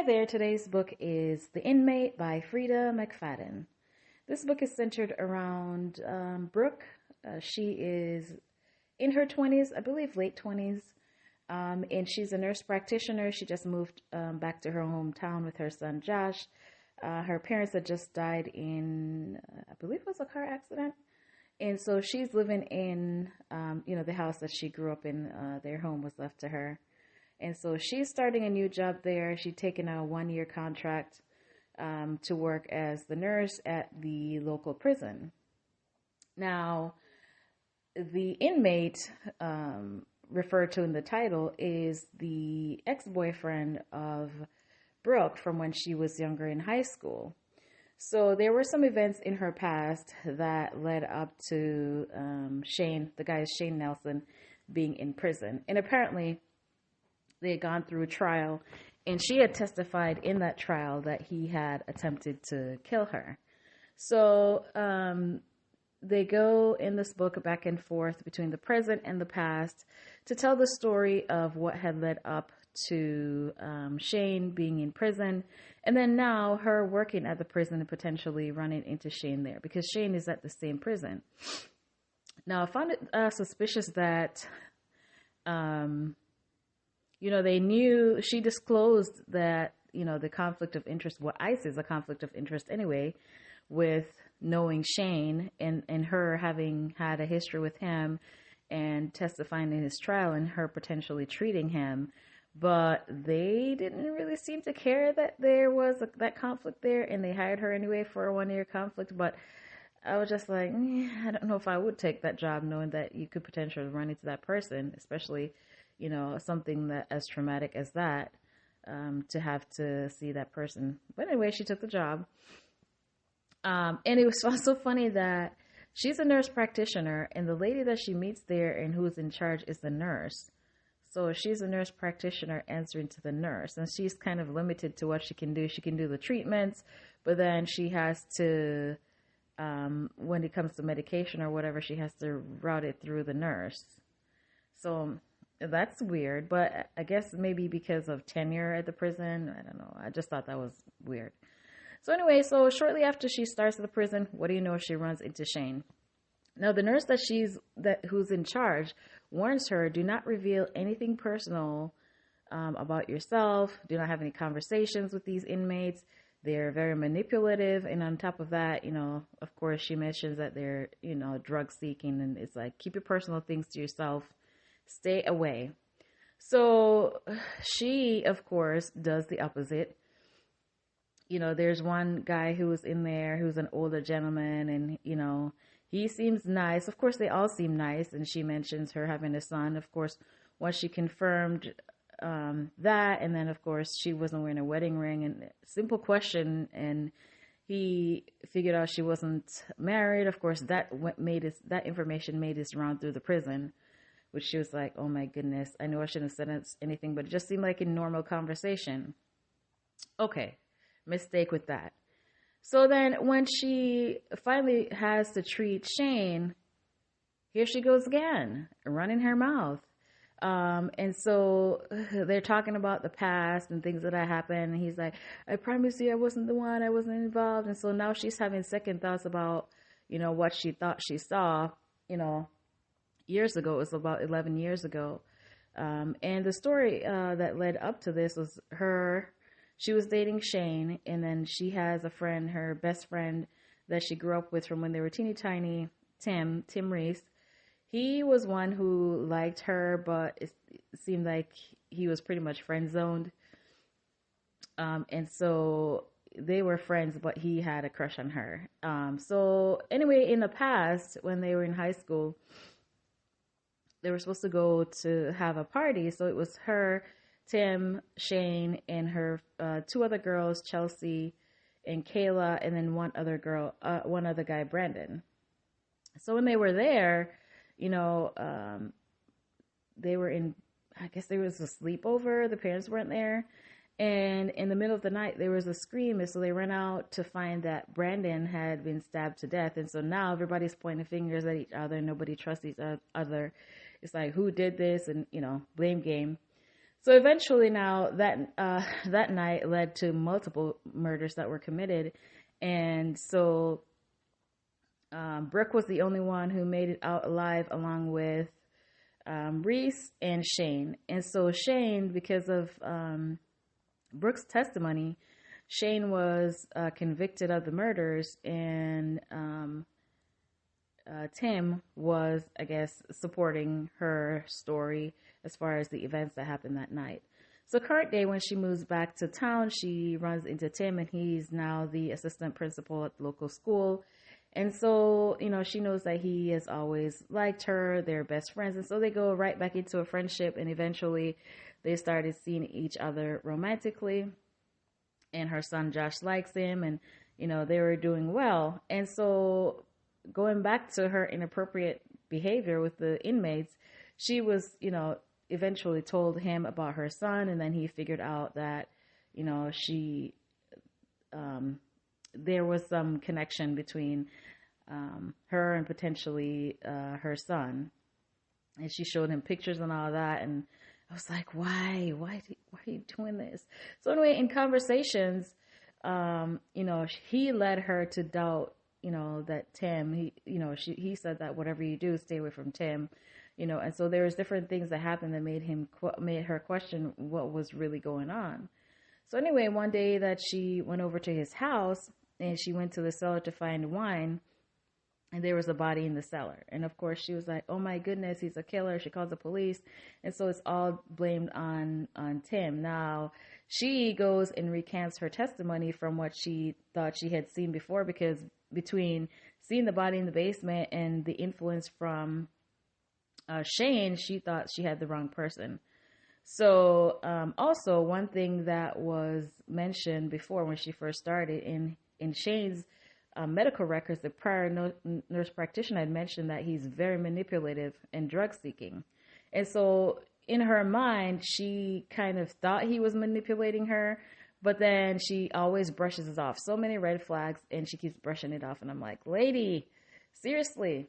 Hi there, today's book is The Inmate by Freida McFadden. This book is centered around Brooke. She is in her 20s, I believe late 20s, and she's a nurse practitioner. She just moved back to her hometown with her son Josh. Her parents had just died in, I believe it was a car accident. And so she's living in, the house that she grew up in. Their home was left to her. And so she's starting a new job there. She's taken a 1-year contract to work as the nurse at the local prison. Now, the inmate referred to in the title is the ex-boyfriend of Brooke from when she was younger in high school. So there were some events in her past that led up to Shane Nelson, being in prison. And apparently they had gone through a trial, and she had testified in that trial that he had attempted to kill her. So they go in this book back and forth between the present and the past to tell the story of what had led up to Shane being in prison, and then now her working at the prison and potentially running into Shane there, because Shane is at the same prison. Now, I found it suspicious that they knew, she disclosed that, the conflict of interest, what ICE is a conflict of interest anyway, with knowing Shane and her having had a history with him and testifying in his trial and her potentially treating him. But they didn't really seem to care that there was that conflict there, and they hired her anyway for a 1-year conflict. But I was just like, I don't know if I would take that job knowing that you could potentially run into that person, especially something that as traumatic as that, to have to see that person. But anyway, she took the job. And it was also funny that she's a nurse practitioner, and the lady that she meets there and who's in charge is the nurse. So she's a nurse practitioner answering to the nurse, and she's kind of limited to what she can do. She can do the treatments, but then she has to, when it comes to medication or whatever, she has to route it through the nurse. So that's weird, but I guess maybe because of tenure at the prison. I don't know. I just thought that was weird. So anyway, so shortly after she starts at the prison, what do you know? She runs into Shane. Now, the nurse who's in charge warns her, do not reveal anything personal about yourself. Do not have any conversations with these inmates. They're very manipulative. And on top of that, of course, she mentions that they're, drug seeking. And it's like, keep your personal things to yourself. Stay away. So she, of course, does the opposite. There's one guy who was in there who's an older gentleman, and, he seems nice. Of course, they all seem nice. And she mentions her having a son. Of course, once she confirmed that, and then, of course, she wasn't wearing a wedding ring, and simple question, and he figured out she wasn't married. Of course, that information made its round through the prison, which she was like, oh my goodness, I know I shouldn't have said anything, but it just seemed like a normal conversation. Okay, mistake with that. So then when she finally has to treat Shane, here she goes again, running her mouth. And so they're talking about the past and things that happened. And he's like, I promise you I wasn't the one, I wasn't involved. And so now she's having second thoughts about, what she thought she saw, years ago. It was about 11 years ago. And the story that led up to this was she was dating Shane, and then she has a friend, her best friend that she grew up with from when they were teeny tiny, Tim Reese. He was one who liked her, but it seemed like he was pretty much friend zoned. And so they were friends, but he had a crush on her. So anyway, in the past, when they were in high school, they were supposed to go to have a party. So it was her, Tim, Shane, and her 2 other girls, Chelsea and Kayla, and then one other guy, Brandon. So when they were there, they were I guess there was a sleepover. The parents weren't there. And in the middle of the night, there was a scream. And so they ran out to find that Brandon had been stabbed to death. And so now everybody's pointing fingers at each other. Nobody trusts each other. It's like, who did this? And, blame game. So eventually, now that that night led to multiple murders that were committed, and so Brooke was the only one who made it out alive, along with Reese and Shane. And so Shane, because of Brooke's testimony, Shane was convicted of the murders, and Tim was, I guess, supporting her story as far as the events that happened that night. So current day, when she moves back to town, she runs into Tim, and he's now the assistant principal at the local school. And so, she knows that he has always liked her. They're best friends. And so they go right back into a friendship, and eventually they started seeing each other romantically. And her son Josh likes him, and, they were doing well. And so going back to her inappropriate behavior with the inmates, she was, eventually told him about her son, and then he figured out that, she, there was some connection between her and potentially her son, and she showed him pictures and all that, and I was like, why are you doing this? So anyway, in conversations, he led her to doubt, that Tim, he said that whatever you do, stay away from Tim. And so there was different things that happened that made her question what was really going on. So anyway, one day that she went over to his house, and she went to the cellar to find wine, and there was a body in the cellar. And of course she was like, oh my goodness, he's a killer. She calls the police. And so it's all blamed on Tim. Now she goes and recants her testimony from what she thought she had seen before, because between seeing the body in the basement and the influence from Shane, she thought she had the wrong person. So also one thing that was mentioned before when she first started in Shane's medical records, the prior nurse practitioner had mentioned that he's very manipulative and drug seeking. And so in her mind, she kind of thought he was manipulating her, but then she always brushes it off. So many red flags, and she keeps brushing it off. And I'm like, lady, seriously.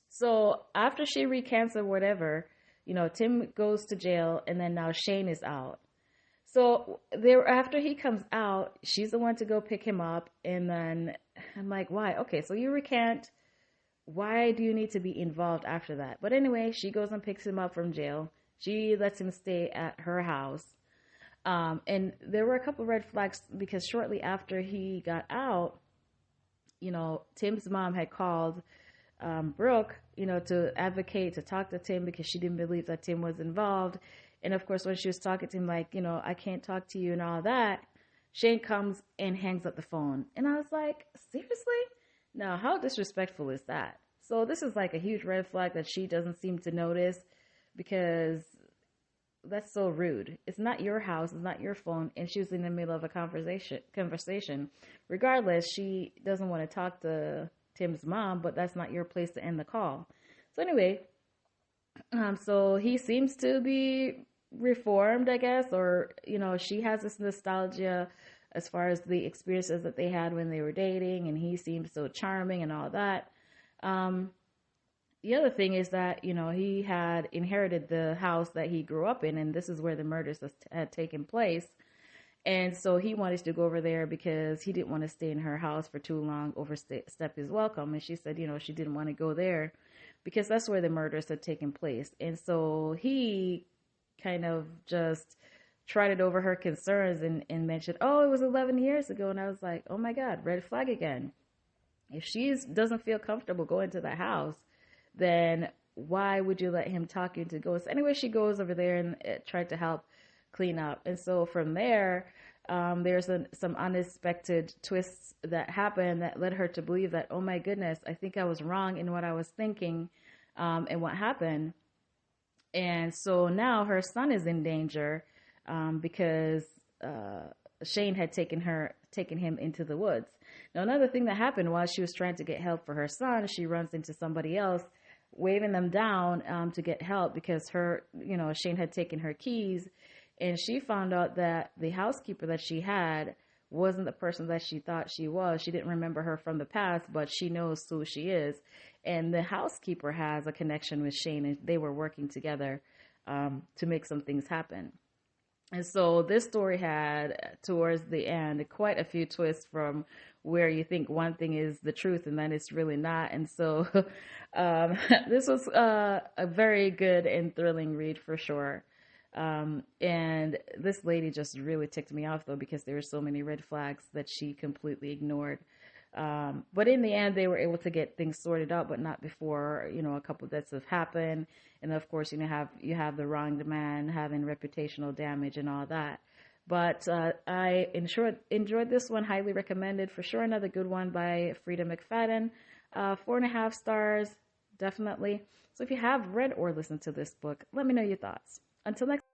So after she recants or whatever, Tim goes to jail, and then now Shane is out. So after he comes out, she's the one to go pick him up. And then I'm like, why? Okay, so you recant. Why do you need to be involved after that? But anyway, she goes and picks him up from jail. She lets him stay at her house. And there were a couple of red flags, because shortly after he got out, Tim's mom had called Brooke, to advocate, to talk to Tim, because she didn't believe that Tim was involved. And of course, when she was talking to him, like, I can't talk to you and all that, Shane comes and hangs up the phone. And I was like, seriously? Now, how disrespectful is that? So this is like a huge red flag that she doesn't seem to notice, because that's so rude. It's not your house. It's not your phone. And she was in the middle of a conversation. Regardless, she doesn't want to talk to Tim's mom, but that's not your place to end the call. So anyway, so he seems to be reformed, I guess, or, she has this nostalgia as far as the experiences that they had when they were dating, and he seems so charming and all that. The other thing is that, he had inherited the house that he grew up in, and this is where the murders had taken place. And so he wanted to go over there because he didn't want to stay in her house for too long, overstep his welcome. And she said, she didn't want to go there because that's where the murders had taken place. And so he kind of just trotted over her concerns and mentioned, oh, it was 11 years ago. And I was like, oh my God, red flag again. If she doesn't feel comfortable going to that house, then why would you let him talk you into going? So anyway, she goes over there and tried to help clean up. And so from there, there's some unexpected twists that happened that led her to believe that, oh my goodness, I think I was wrong in what I was thinking and what happened. And so now her son is in danger because Shane had taken him into the woods. Now, another thing that happened while she was trying to get help for her son, she runs into somebody else, waving them down to get help because Shane had taken her keys. And she found out that the housekeeper that she had wasn't the person that she thought she was. She didn't remember her from the past, but she knows who she is. And the housekeeper has a connection with Shane, and they were working together to make some things happen. And so this story had, towards the end, quite a few twists from where you think one thing is the truth and then it's really not. And so this was a very good and thrilling read for sure. And this lady just really ticked me off, though, because there were so many red flags that she completely ignored. But in the end, they were able to get things sorted out, but not before, a couple of deaths have happened. And of course, you have the wronged man having reputational damage and all that. But I enjoyed this one, highly recommended. For sure, another good one by Freida McFadden. 4.5 stars, definitely. So if you have read or listened to this book, let me know your thoughts. Until next